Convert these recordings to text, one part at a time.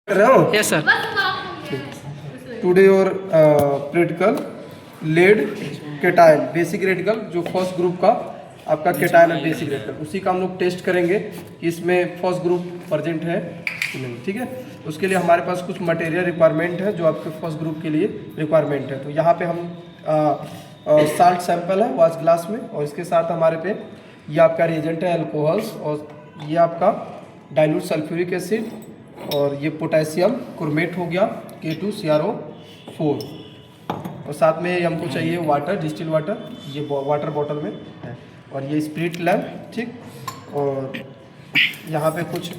कर रहे हो? Yes sir. Today your practical lead cation basic radical जो फर्स्ट ग्रुप का आपका केटाइन है बेसिक रेडिकल उसी का हम लोग टेस्ट करेंगे कि इसमें फर्स्ट ग्रुप प्रेजेंट है कि नहीं। ठीक है, उसके लिए हमारे पास कुछ मटेरियल रिक्वायरमेंट है जो आपके फर्स्ट ग्रुप के लिए रिक्वायरमेंट है। तो यहाँ पे हम साल्ट सैंपल है वाश ग्लास में, और इसके साथ हमारे पे ये आपका रिएजेंट है अल्कोहल्स, और ये आपका डाइल्यूट सल्फ्यूरिक एसिड, और ये पोटेशियम क्रोमेट हो गया K2CrO4, और साथ में हमको चाहिए वाटर, डिस्टिल वाटर, ये वाटर बॉटल में है, और ये स्पिरिट लैम्प। ठीक, और यहाँ पे कुछ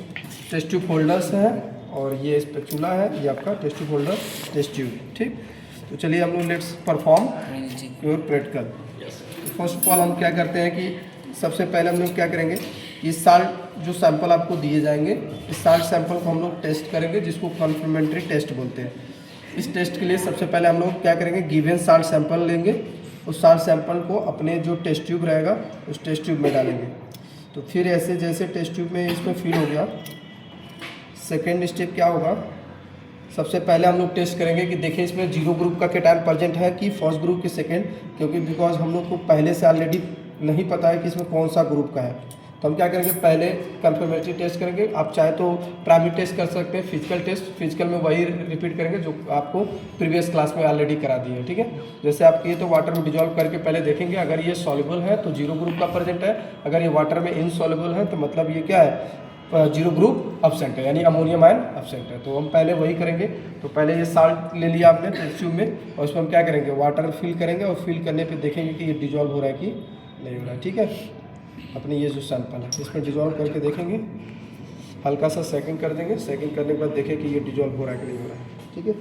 टेस्ट ट्यूब होल्डर्स हैं, और ये स्पेचुला है, ये आपका test tube holder, test tube. ठीक, तो चलिए हम लोग let's perform your practical. First of all हम क्या करते हैं कि सबसे पहले हम लोग क्या करेंगे, इस साल्ट जो सैंपल आपको दिए जाएंगे, इस साल्ट सैंपल को हम लोग टेस्ट करेंगे, जिसको कॉन्फर्मेंट्री टेस्ट बोलते हैं। इस टेस्ट के लिए सबसे पहले हम लोग क्या करेंगे, गिवन साल्ट सैंपल लेंगे, उस साल्ट सैंपल को अपने जो टेस्ट ट्यूब रहेगा उस टेस्ट ट्यूब में डालेंगे। तो फिर ऐसे जैसे टेस्ट ट्यूब में इसमें फिल हो गया, सेकेंड स्टेप क्या होगा, सबसे पहले हम लोग टेस्ट करेंगे कि देखें इसमें जीरो ग्रुप का केटायन प्रेजेंट है कि फर्स्ट ग्रुप की सेकेंड, क्योंकि बिकॉज हम लोग को पहले से ऑलरेडी नहीं पता है कि इसमें कौन सा ग्रुप का है। तो हम क्या करेंगे, पहले कंफर्मेटरी टेस्ट करेंगे। आप चाहे तो प्राइमरी टेस्ट कर सकते हैं, फिजिकल टेस्ट, फिजिकल में वही रिपीट करेंगे जो आपको प्रीवियस क्लास में ऑलरेडी करा दिए है। ठीक है, जैसे आप किए तो वाटर में डिजॉल्व करके पहले देखेंगे, अगर ये सॉल्युबल है तो जीरो ग्रुप का प्रेजेंट है, अगर ये वाटर में इनसॉल्युबल है तो मतलब ये क्या है, जीरो ग्रुप एब्सेंट है, यानी अमोनियम आयन एब्सेंट है। तो हम पहले वही करेंगे। तो पहले ये साल्ट ले लिया आपने टेस्ट ट्यूब में, और उसमें हम क्या करेंगे, वाटर फिल करेंगे, और फिल करने पे देखेंगे कि ये डिजॉल्व हो रहा है कि नहीं हो रहा है। ठीक है, अपने ये जो सैंपल है इसमें डिजॉल्व करके देखेंगे, हल्का सा सेकंड कर देंगे, सेकंड करने के बाद देखें कि ये डिजॉल्व हो रहा है कि नहीं हो रहा है। ठीक है,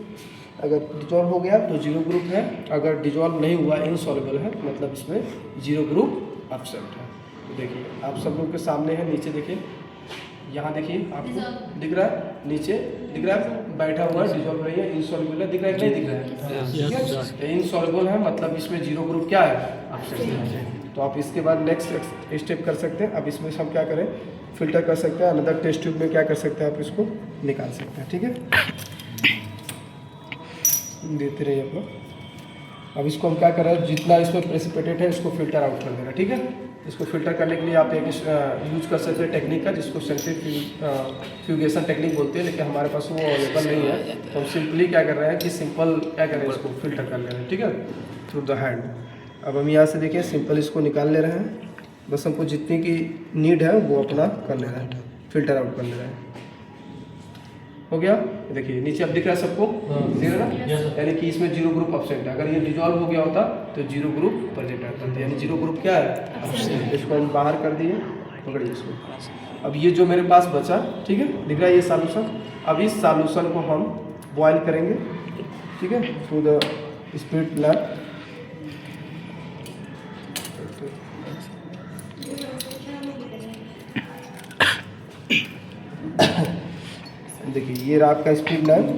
अगर डिजॉल्व हो गया तो जीरो ग्रुप है, अगर डिजॉल्व नहीं हुआ इनसॉल्युबल है मतलब इसमें जीरो ग्रुप एब्सेंट है। तो देखिए आप सब लोग के सामने है, नीचे देखिए, यहाँ देखिए आपको दिख रहा है, नीचे दिख रहा है, बैठा हुआ है, डिजॉल्व रही है, इनसॉल्युबल है, दिख रहा है कि नहीं दिख रहा है। ठीक है, इनसॉल्युबल है मतलब इसमें जीरो ग्रुप क्या है, एब्सेंट है। तो आप इसके बाद नेक्स्ट स्टेप कर सकते हैं। अब इसमें हम क्या करें, फिल्टर कर सकते हैं, अनदर टेस्ट ट्यूब में क्या कर सकते हैं, आप इसको निकाल सकते हैं। ठीक है, देते रहिए आप लोग। अब इसको हम क्या कर रहे हैं, जितना इसमें प्रेसिपिटेट है इसको फिल्टर आउट कर देना। ठीक है, इसको फिल्टर करने के लिए आप एक यूज कर सकते हैं टेक्निक का, जिसको सेंट्रीफ्यूगेशन टेक्निक बोलते हैं, लेकिन हमारे पास वो अवेलेबल नहीं है। तो हम सिंपली क्या कर रहे हैं कि सिंपल क्या कर रहे हैं, इसको फिल्टर कर ले रहे हैं। ठीक है, थ्रू द हैंड। अब हम यहाँ से देखिए सिंपल इसको निकाल ले रहे हैं, बस हमको जितनी की नीड है वो अपना कर ले रहे हैं, फिल्टर आउट कर ले रहे हैं। हो गया, देखिए नीचे अब दिख रहा है सबको, दिख रहा है ना, यानी कि इसमें जीरो ग्रुप एब्सेंट है। अगर ये डिजॉल्व हो गया होता तो जीरो ग्रुप प्रेजेंट रहता था, यानी जीरो ग्रुप क्या है, इसको हम बाहर कर दिए, पकड़िए इसको। अब ये जो मेरे पास बचा, ठीक है, दिख रहा है ये सॉल्यूशन। अब इस सॉल्यूशन को हम बॉयल करेंगे, ठीक है, थ्रू द स्पिरिट लैम्प। देखिए ये रात का स्पीड लैम्प,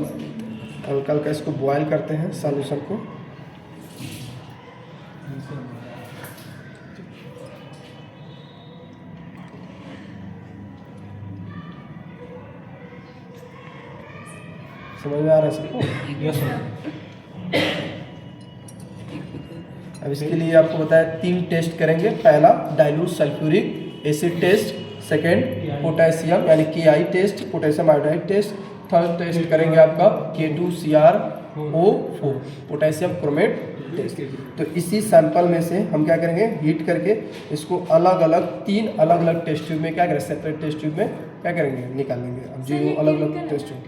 हल्का हल्का इसको बॉयल करते हैं सॉल्यूशन को। समझ में आ रहा है सबको? अब इसके लिए आपको बताया 3 टेस्ट करेंगे। पहला dilute sulphuric acid test, second potassium यानी KI test, potassium iodide test, third test करेंगे आपका K2CrO4 पोटेशियम क्रोमेट टेस्ट। तो इसी सैंपल में से हम क्या करेंगे, हीट करके इसको अलग अलग 3 अलग अलग टेस्ट ट्यूब में क्या करेंगे, सेपरेट टेस्ट ट्यूब में क्या करेंगे, निकालेंगे। अब जो अलग अलग टेस्ट ट्यूब,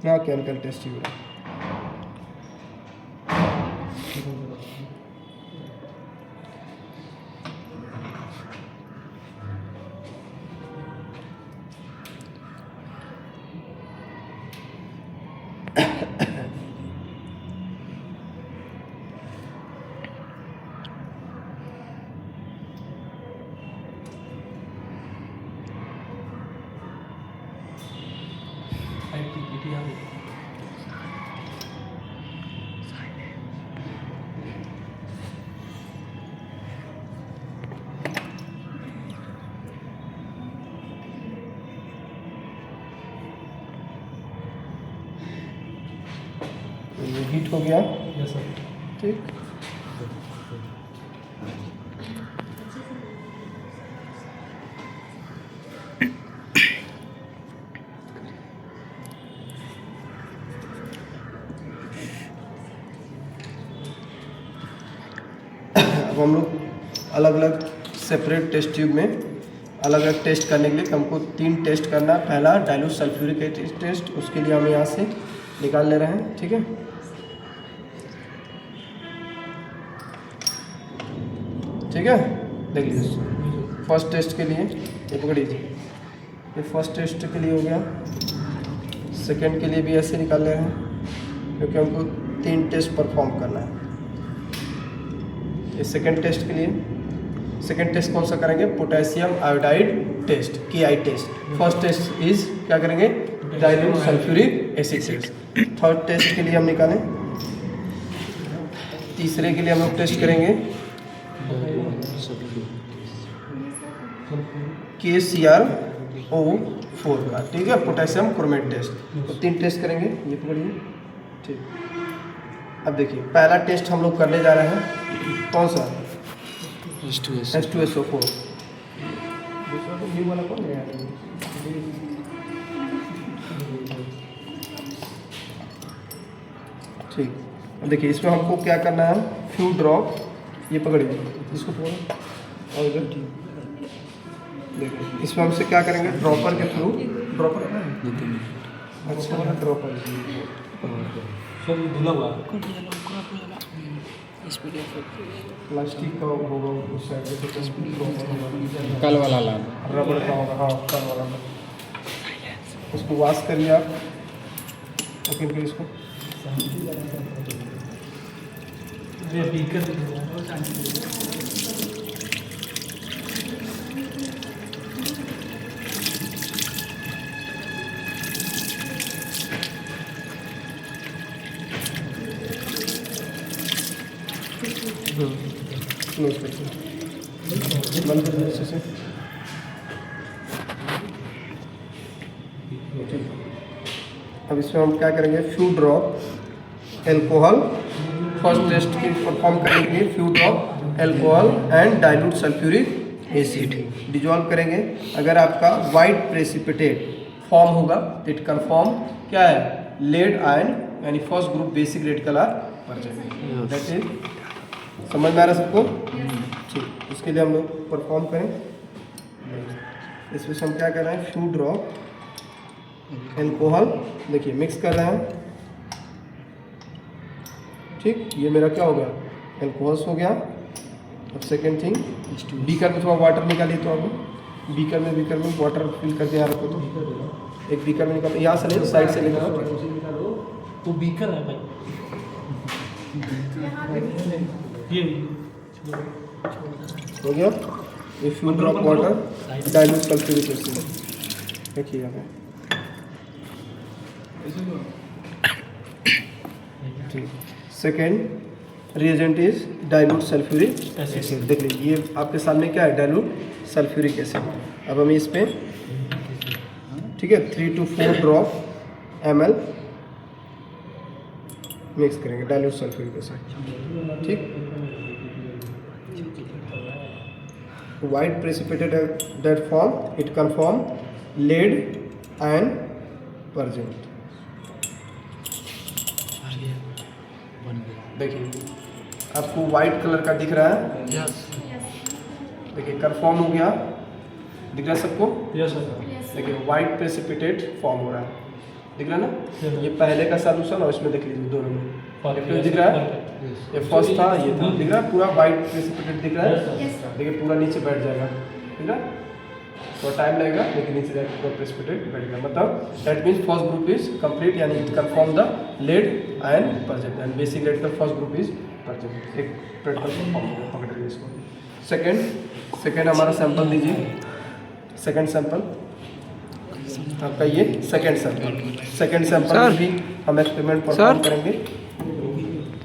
हाँ केमिकल टेस्ट ट्यूब है। हीट हो गया। Yes sir. ठीक, अब हम लोग अलग अलग सेपरेट टेस्ट ट्यूब में अलग अलग टेस्ट करने के लिए हमको 3 टेस्ट करना है। पहला डाइल्यूट सल्फ्यूरिक एसिड टेस्ट, उसके लिए हम यहाँ से निकाल ले रहे हैं। ठीक है, ठीक है, देख लीजिए। फर्स्ट टेस्ट के लिए ये पकड़ लीजिए, ये फर्स्ट टेस्ट के लिए हो गया। सेकंड के लिए भी ऐसे निकाल ले रहे हैं क्योंकि हमको 3 टेस्ट परफॉर्म करना है। ये सेकंड टेस्ट के लिए, सेकंड टेस्ट कौन सा करेंगे? Potassium iodide test, KI test. First test is क्या करेंगे? Dilute sulphuric acid test. Third test के लिए हम निकालें। तीसरे के लिए हम लोग टेस्ट करेंगे KCrO4 का। ठीक है, पोटेशियम क्रोमेट टेस्ट। तो 3 टेस्ट करेंगे, ये पकड़िए। ठीक, अब देखिए पहला टेस्ट हम लोग करने जा रहे हैं, कौन सा? H2SO4। दूसरा तो न्यू वाला कौन है? ठीक, अब देखिए इसमें हमको क्या करना है? फ्यू ड्रॉप, ये पकड़िए, इसको थोड़ा और इधर। देखिए इसमें हमसे क्या करेंगे? ड्रॉपर के थ्रू, ड्रॉपर है अच्छा वाला ड्रॉपर, सर धुला हुआ प्लास्टिक का होगा उस साइड से, कल वाला ला रबड़ का होगा। हाँ, कल वाला। उसको वॉश करिए आप, ओके फिर इसको ये बीकर क्लोज करते हैं, बंद कर दीजिए अच्छे से। अब इसमें हम क्या करेंगे? Few drop alcohol, first test की परफॉर्म करने के लिए few drop alcohol and dilute sulphuric acid dissolve करेंगे। अगर आपका वाइट प्रेसिपिटेट फॉर्म होगा तो इट कन्फर्म क्या है? लेड आयन, यानी first group basic radical are present. That is, समझ में आ रहा है सबको? ठीक, इसके लिए हम लोग परफॉर्म करें। इसमें हम क्या कर रहे हैं? फ्यू ड्रॉप एल्कोहल, देखिए मिक्स कर रहे हैं। ठीक, ये मेरा क्या हो गया? एल्कोहल्स हो गया। अब सेकेंड थिंग, बीकर में थोड़ा वाटर निकालिए। तो अब बीकर में वाटर फिल करके यहाँ रखो। तो एक बीकर में निकाल, यहाँ से नहीं, साइड से निकालो। वो बीकर है भाई, ये हो गया। ये few drop water dilute sulphuric acid रखिए यहाँ पे। ठीक, second reagent is dilute sulphuric acid. देख लीजिए ये आपके सामने क्या है? Dilute sulphuric acid. अब हम इस पे, ठीक है, 3 to 4 ड्रॉप ml मिक्स करेंगे डाइल्यूट सल्फ्यूरिक एसिड। ठीक, white precipitate that form it conform lead ion present। देखिए आपको वाइट कलर का दिख रहा है? यस। देखिए कंफर्म हो गया, दिख रहा है सबको? Yes sir. देखिए वाइट प्रेसिपिटेट फॉर्म हो रहा है, दिख रहा है ना? ये पहले का सॉल्यूशन और इसमें देख लीजिए दोनों में डिफरेंस दिख रहा है। ये फर्स्ट था, ये था, दिख रहा है? पूरा वाइट प्रेसिपिटेट दिख रहा है। देखिए पूरा नीचे बैठ जाएगा, ठीक है? थोड़ा टाइम लगेगा लेकिन नीचे जाकर पूरा प्रेसिपिटेट बैठ गया। मतलब that means first group is complete, यानी it confirm the lead ion present and basic radical first group is present. एक रेडिकल फॉर्म हो पकड़ लीजिए इसको। सेकेंड हमारा सैंपल दीजिए। सेकेंड सैंपल आपका ये सेकेंड सैंपल भी हम एक्सपेरिमेंट परफॉर्म करेंगे।